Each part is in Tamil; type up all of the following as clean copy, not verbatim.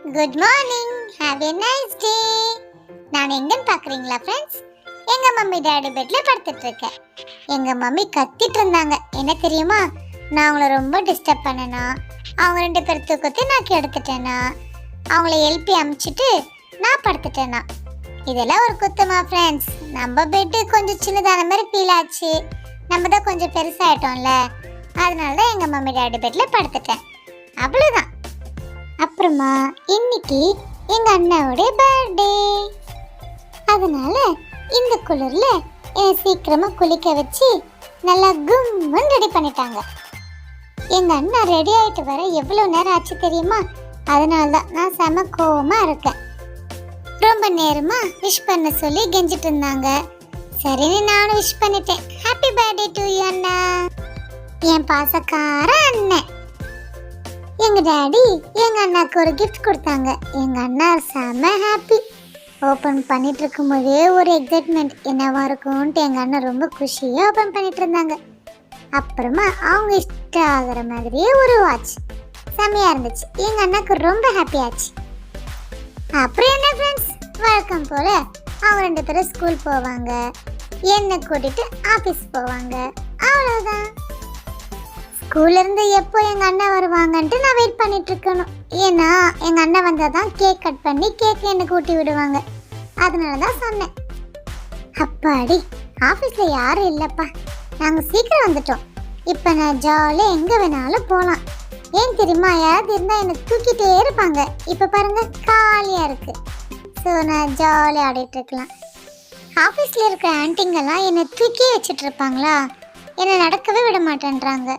Good morning, have a nice day. நான் எங்கன்னு பார்க்குறீங்களா ஃப்ரெண்ட்ஸ்? எங்கள் மம்மி டேடி பெட்டில் படுத்துட்டு இருக்கேன். எங்கள் மம்மி கத்திட்டு இருந்தாங்க. என்ன தெரியுமா? நான் அவங்கள ரொம்ப டிஸ்டர்ப் பண்ணேனா, அவங்க 2 பேர் தூக்கத்தை நான் கெடுத்துட்டேனா, அவங்கள எழுப்பி அமுச்சிட்டு நான் படுத்துட்டேனா. இதெல்லாம் ஒரு குத்தமா ஃப்ரெண்ட்ஸ்? நம்ம பெட்டு கொஞ்சம் சின்னதான மாதிரி ஃபீல் ஆச்சு. நம்ம தான் கொஞ்சம் பெருசாகிட்டோம்ல, அதனால தான் எங்கள் மம்மி டேடி பெட்டில் படுத்துட்டேன். அவ்வளோதான். அப்புறமா இன்னைக்கு எங்க அண்ணாவுடைய பர்த்டே, அதனால இந்த குளிர்ல சீக்கிரமா குளிக்க வச்சு நல்லா கும்முன்னு ரெடி பண்ணிட்டாங்க. எங்க அண்ணா ரெடி ஆயிட்டு வர எவ்வளவு நேரம் ஆச்சு தெரியுமா? அதனாலதான் நான் செம கோவமா இருக்கேன். ரொம்ப நேரமா விஷ் பண்ண சொல்லி கெஞ்சிட்டு இருந்தாங்க. சரின்னு நானும் விஷ் பண்ணிட்டேன். ஹாப்பி பர்த்டே டு யூ அண்ணா, என் பாசக்கார அண்ணன். எங்க டாடி எங்க அண்ணாக்கு ஒரு கிஃப்ட் கொடுத்தாங்க. எங்க அண்ணா செம ஹாப்பி. ஓப்பன் பண்ணிட்டு இருக்கும் போதே ஒரு எக்ஸைட்மெண்ட், என்னவா இருக்கும்ட்டு எங்க அண்ணா ரொம்ப குஷியா ஓப்பன் பண்ணிட்டு இருந்தாங்க. அப்புறமா அவங்க இஷ்டம் ஆகிற மாதிரியே ஒரு வாட்ச், செமையா இருந்துச்சு. எங்க அண்ணாக்கு ரொம்ப ஹாப்பி ஆச்சு. அப்புறம் என்ன ஃப்ரெண்ட்ஸ், வழக்கம் போல அவங்க 2 பேரும் ஸ்கூல் போவாங்க, என்னை கூட்டிட்டு ஆஃபீஸ் போவாங்க. அவ்வளோதான். ஸ்கூல்ல இருந்து எப்போ எங்க அண்ணா வருவாங்கன்ட்டு நான் வெயிட் பண்ணிட்டு இருக்கணும். ஏன்னா எங்க அண்ணா வந்தாதான் கேக் கட் பண்ணி கேக் எனக்கு ஊட்டி விடுவாங்க. அதனாலதான் சொன்னேன். அப்பாடி, ஆபீஸ்ல யாரும் இல்லப்பா, நாங்க சீக்கிரம் வந்துட்டோம். இப்ப நான் ஜாலியா எங்க வேணாலும் போலாம். ஏன் தெரியுமா? யாராவது இருந்தா என்னை தூக்கிட்டே இருப்பாங்க. இப்ப பாருங்க காலியா இருக்கு. ஸோ நான் ஜாலியா ஆடிட்டு இருக்கலாம். ஆபீஸ்ல இருக்க ஆன்ட்டிங்கெல்லாம் என்னை தூக்கி வச்சுட்டு இருப்பாங்களா, என்னை நடக்கவே விட மாட்டேன்றாங்க.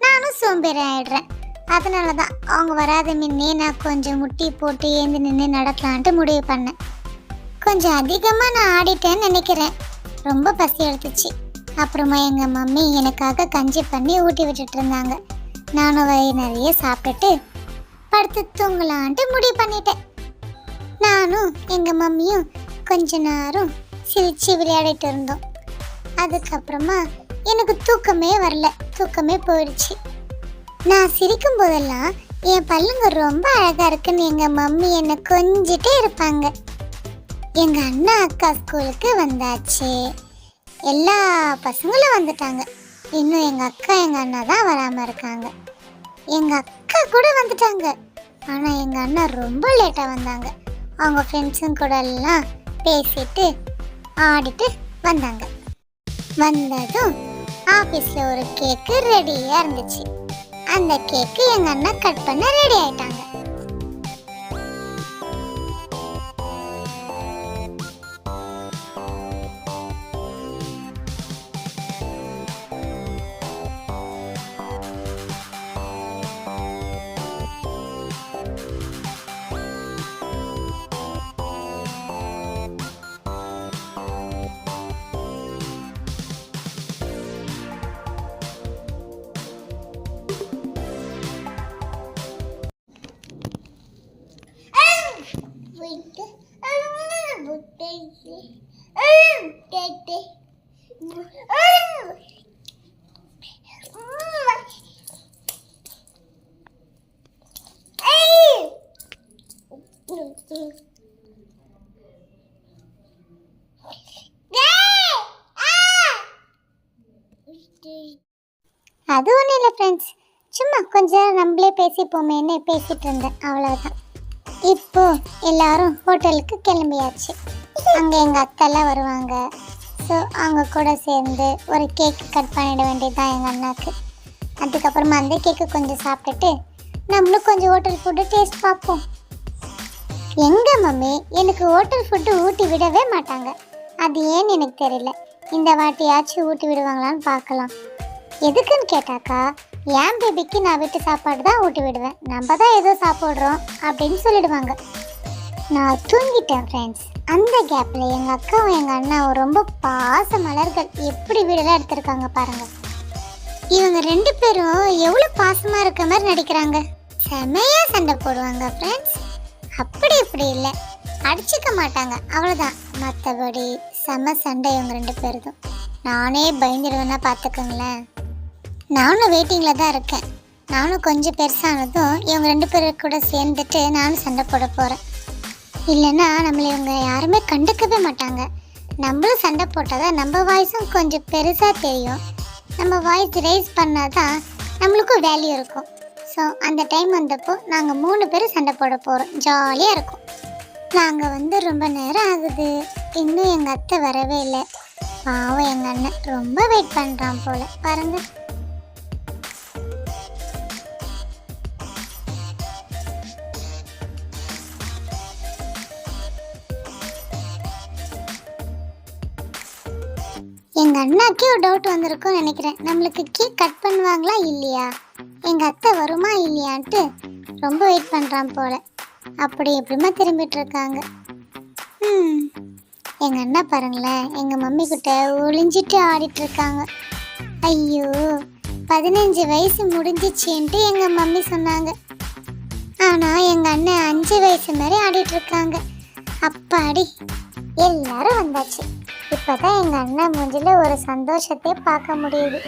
நானும் சோம்பேறி ஆயிடுறேன். அதனால தான் அவங்க வராத முன்னே நான் கொஞ்சம் முட்டி போட்டு ஏந்து நின்று நடக்கலான்ட்டு முடிவு பண்ணேன். கொஞ்சம் அதிகமாக நான் ஆடிட்டேன்னு நினைக்கிறேன். ரொம்ப பசி எடுத்துச்சு. அப்புறமா எங்கள் மம்மி எனக்காக கஞ்சி பண்ணி ஊட்டி விட்டுட்டு இருந்தாங்க. நானும் வயிறு நிறைய சாப்பிட்டுட்டு படுத்து தூங்கலான்ட்டு முடிவு பண்ணிட்டேன். நானும் எங்கள் மம்மியும் கொஞ்ச நேரம் சிரிச்சு விளையாடிட்டு இருந்தோம். அதுக்கப்புறமா எனக்கு தூக்கமே வரல, தூக்கமே போயிடுச்சு. நான் சிரிக்கும் போதெல்லாம் என் பல்லுங்க ரொம்ப அழகா இருக்குன்னு எங்க மம்மி என்னை கொஞ்சிட்டே இருப்பாங்க. எங்க அண்ணா அக்கா ஸ்கூலுக்கு வந்தாச்சு. எல்லா பசங்களும் வந்துட்டாங்க. இன்னும் எங்க அக்கா எங்க அண்ணா தான் வராம இருக்காங்க. எங்க அக்கா கூட வந்துட்டாங்க. ஆனா எங்க அண்ணா ரொம்ப லேட்டா வந்தாங்க. அவங்க ஃப்ரெண்ட்ஸும் கூட எல்லாம் பேசிட்டு ஆடிட்டு வந்தாங்க. வந்ததும் ஆபீஸ்ல ஒரு கேக்கு ரெடியா இருந்துச்சு. அந்த கேக்கு எங்க அண்ணா கட் பண்ண ரெடி ஆயிட்டாங்க. அது ஒன்றும் இல்லை ஃப்ரெண்ட்ஸ், சும்மா கொஞ்சம் நம்மளே பேசிப்போமேன்னு பேசிட்டு இருந்தேன், அவ்வளோதான். இப்போ எல்லாரும் ஹோட்டலுக்கு கிளம்பியாச்சு. அங்கே எங்கள் அத்தெல்லாம் வருவாங்க. ஸோ அவங்க கூட சேர்ந்து ஒரு கேக் கட் பண்ணிட வேண்டியதுதான் எங்கள் அண்ணாக்கு. அதுக்கப்புறமா அந்த கேக்கு கொஞ்சம் சாப்பிட்டுட்டு நம்மளும் கொஞ்சம் ஹோட்டல் ஃபுட்டு டேஸ்ட் பார்ப்போம். எங்கள் மம்மி எனக்கு ஹோட்டல் ஃபுட்டு ஊட்டி விடவே மாட்டாங்க. அது ஏன்னு எனக்கு தெரியல. இந்த வாட்டியாச்சும் ஊட்டி விடுவாங்களான்னு பார்க்கலாம். எதுக்குன்னு கேட்டாக்கா, என் பேபிக்கு நான் வீட்டு சாப்பாடு தான் ஊட்டி விடுவேன், நம்ம தான் ஏதோ சாப்பிட்றோம் அப்படின்னு சொல்லிடுவாங்க. நான் தூங்கிட்டேன் ஃப்ரெண்ட்ஸ். அந்த கேப்பில் எங்கள் அக்காவும் எங்கள் அண்ணாவும் ரொம்ப பாச மலர்கள் எப்படி வீடெல்லாம் எடுத்திருக்காங்க பாருங்கள். இவங்க 2 பேரும் எவ்வளோ பாசமாக இருக்க மாதிரி நடிக்கிறாங்க. செமையாக சண்டை போடுவாங்க ஃப்ரெண்ட்ஸ். அப்படி இப்படி இல்லை, அடிச்சுக்க மாட்டாங்க, அவ்வளோதான். மற்றபடி செம சண்டை இவங்க 2 பேருக்கும். நானே பயந்துடுவேன்னா பார்த்துக்கோங்களேன். நானும் வெயிட்டிங்கில் தான் இருக்கேன். நானும் கொஞ்சம் பெருசானதும் இவங்க 2 பேரும் கூட சேர்ந்துட்டு நானும் சண்டை போட போகிறேன். இல்லைன்னா நம்மளை இவங்க யாருமே கண்டுக்கவே மாட்டாங்க. நம்மளும் சண்டை போட்டால் தான் நம்ம வாய்ஸும் கொஞ்சம் பெருசாக தெரியும். நம்ம வாய்ஸ் ரைஸ் பண்ணால் தான் நம்மளுக்கும் வேல்யூ இருக்கும். ஸோ அந்த டைம் வந்தப்போ நாங்கள் 3 பேரும் சண்டை போட போகிறோம். ஜாலியாக இருக்கும். நாங்கள் ரொம்ப நேரம் ஆகுது, இன்னும் எங்கள் அத்தை வரவே இல்லை. பாவம் எங்கள் அண்ணன் ரொம்ப வெயிட் பண்ணுறான் போல் பாருங்க. எங்கள் அண்ணாக்கே ஒரு டவுட் வந்திருக்கும்னு நினைக்கிறேன். நம்மளுக்கு கேக் கட் பண்ணுவாங்களா இல்லையா, எங்கள் அத்தை வருமா இல்லையான்ட்டு ரொம்ப வெயிட் பண்ணுறான் போல். அப்படி எப்படிமா திரும்பிட்டு இருக்காங்க. எங்கள் அண்ணா பாருங்களேன், எங்கள் மம்மி கிட்ட ஒளிஞ்சிட்டு ஆடிட்டு இருக்காங்க. ஐயோ 15 வயசு முடிஞ்சிச்சுன்ட்டு எங்கள் மம்மி சொன்னாங்க. ஆனால் எங்கள் அண்ணன் 5 வயசு மாதிரி ஆடிட்டு இருக்காங்க. அப்பாடி எல்லாரும் வந்தாச்சு. இப்போதான் எங்கள் அண்ணன் மூஞ்சில ஒரு சந்தோஷத்தையே பார்க்க முடியுது.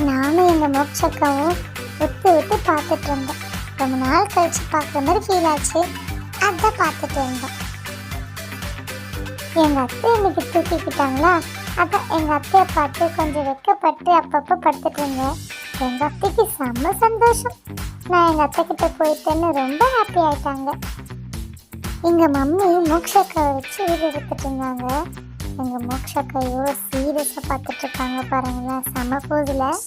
நானும் எங்கள் மோட்சக்காவும் விட்டு பார்த்துட்டு இருந்தேன். ரொம்ப நாள் கழிச்சு பார்க்குற மாதிரி ஃபீல் ஆச்சு. அதான் பார்த்துட்டு இருந்தோம். எங்கள் அத்தை இன்னைக்கு தூக்கிக்கிட்டாங்களா, அதான் எங்கள் அத்தையை பார்த்து கொஞ்சம் வெக்கப்பட்டு அப்பப்போ படுத்துட்டு இருந்தேன். எங்கள் அத்தைக்கு செம்ம சந்தோஷம். நான் எங்கள் அத்தை கிட்ட போயிட்டேன்னு ரொம்ப ஹாப்பி ஆயிட்டாங்க. எங்கள் மம்மி மோக்ஷக்காவை வச்சு வீடு எடுத்துட்டு இருந்தாங்க. எங்கள் மோக்ஷக்கா எவ்வளோ சீரியஸாக பார்த்துட்டு இருக்காங்க பாருங்களேன், செம போதில்.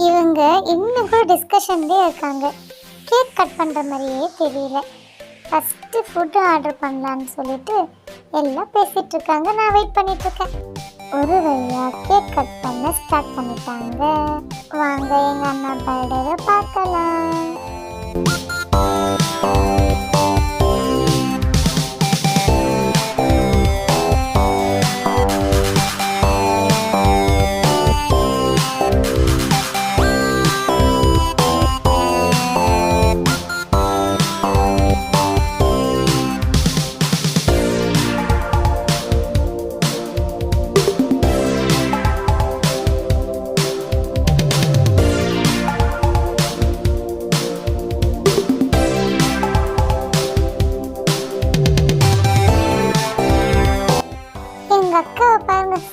இவங்க இன்னும் கூட டிஸ்கஷன்லேயே இருக்காங்க. கேக் கட் பண்ணுற மாதிரியே தெரியல. ஃபஸ்ட்டு ஃபுட்டு ஆர்டர் பண்ணலான்னு சொல்லிட்டு எல்லாம் பேசிகிட்டு இருக்காங்க. நான் வெயிட் பண்ணிகிட்ருக்கேன். ஒரு வழியாக கேக் கட் பண்ண ஸ்டார்ட் பண்ணிட்டாங்க. வாங்க எங்கள் அண்ணா பர்த்டேவை பார்க்கலாம்.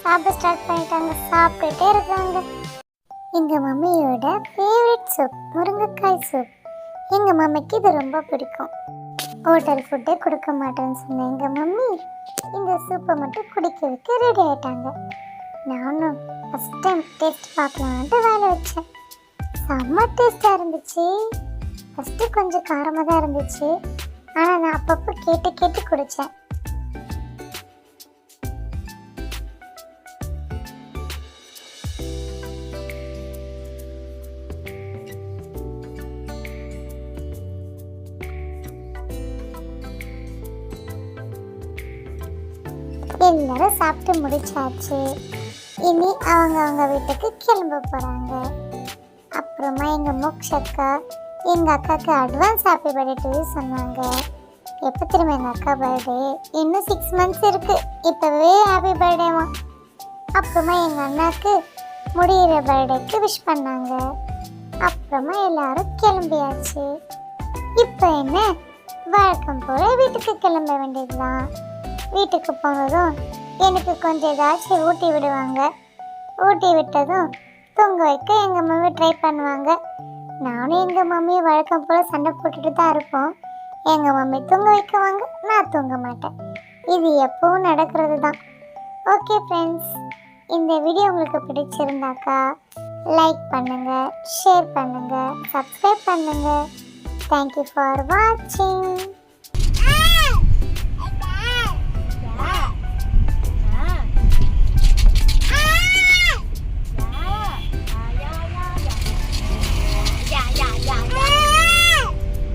சாப்பிட ஸ்டார்ட் பண்ணிட்டாங்க. சாப்பிட்டுட்டே இருக்காங்க. எங்கள் மம்மியோட ஃபேவரட் சூப் முருங்கைக்காய் சூப். எங்கள் மம்மிக்கு இது ரொம்ப பிடிக்கும். ஹோட்டல் ஃபுட்டே கொடுக்க மாட்டேன்னு சொன்ன எங்கள் மம்மி இந்த சூப்பை மட்டும் குடிக்க வைக்க ரெடி ஆகிட்டாங்க. நானும் ஃபஸ்ட் டைம் டேஸ்ட் பார்க்கலான்ட்டு வேலை வச்சேன். செம்ம டேஸ்ட்டாக இருந்துச்சு. ஃபஸ்ட்டு கொஞ்சம் காரமாக தான் இருந்துச்சு. ஆனால் நான் அப்பப்போ கேட்டு குடித்தேன். எல்லாரும் சாப்பிட்டு முடிச்சாச்சு. இனி அவங்க வீட்டுக்கு கிளம்ப போகிறாங்க. அப்புறமா எங்கள் மோக்ஷக்கா எங்கள் அக்காவுக்கு அட்வான்ஸ் ஹாப்பி பர்த்டே டு சொன்னாங்க. எப்போ திரும்ப எங்கள் அக்கா பர்த்டே? இன்னும் 6 months இருக்குது. இப்போவே ஹாப்பி பர்த்டேவா. அப்புறமா எங்கள் அண்ணாவுக்கு முடிகிற பர்த்டேக்கு விஷ் பண்ணாங்க. அப்புறமா எல்லாரும் கிளம்பியாச்சு. இப்போ என்ன, வழக்கம் போல் வீட்டுக்கு கிளம்ப வேண்டியதுதான். வீட்டுக்கு போனதும் எனக்கு கொஞ்சம் ஏதாச்சும் ஊட்டி விடுவாங்க. ஊட்டி விட்டதும் தூங்க வைக்க எங்கள் மம்மி ட்ரை பண்ணுவாங்க. நானும் எங்கள் மம்மியை வழக்கம் போல் சண்டை போட்டுட்டு தான் இருப்போம். எங்கள் மம்மி தூங்க வைக்குவாங்க, நான் தூங்க மாட்டேன். இது எப்பவும் நடக்கிறது தான். ஓகே ஃப்ரெண்ட்ஸ், இந்த வீடியோ உங்களுக்கு பிடிச்சிருந்தாக்கா லைக் பண்ணுங்கள், ஷேர் பண்ணுங்கள், சப்ஸ்கிரைப் பண்ணுங்கள். தேங்க்யூ ஃபார் வாட்சிங்.